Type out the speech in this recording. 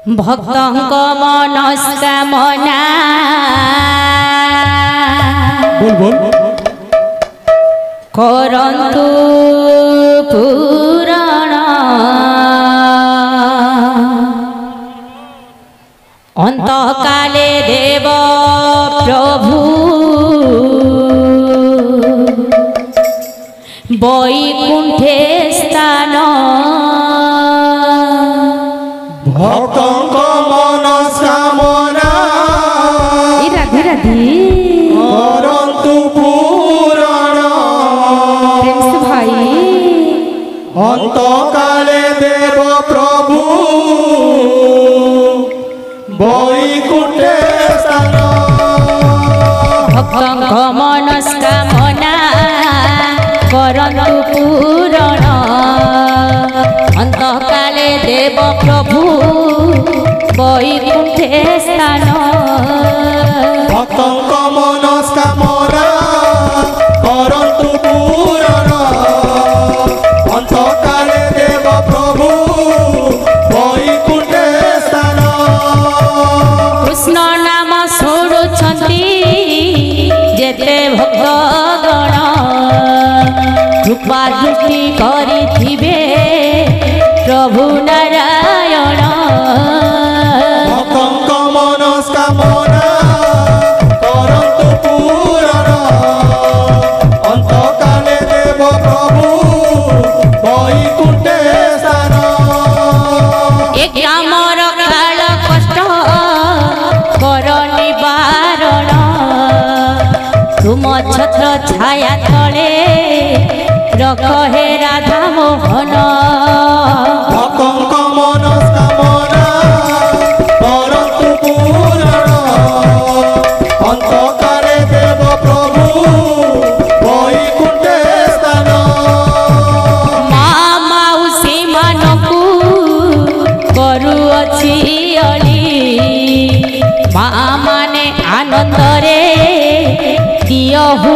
भक्तंक मनस्कामना बोल बोल करन्तु पूरण अंतकाले देव प्रभु वैकुंठे स्थान भक्तंक मनस्कामना राधे राधे करन्तु पूरण प्रेम से भाई अंतकाले देव प्रभु वैकुंठे स्थान भक्तंक मनस्कामना करन्तु पूरण अंतकाले देव प्रभु वैकुंठे स्थान भक्तंक मनस्कामना करन्तु पूरण अंतकाले देव प्रभु वैकुंठे स्थान कृष्ण नाम शुणुछन्ति जेते भक्तगण कृपा दृष्टि करिथिबे प्रभु नारायण भक्तंक मनस्कामना करन्तु पूरण अंतकाले देव प्रभु वैकुंठे स्थान एक रामर काल कष्ट कर निवारण तुम छत्र छाया तले रख हे राधा मोहन भक्तंक मनस्कामना करन्तु पूरण अंतकाले देव प्रभु वैकुंठे स्थान माँ माउसी मानकु करुअछि अली माँ माने आनंदरे दियहु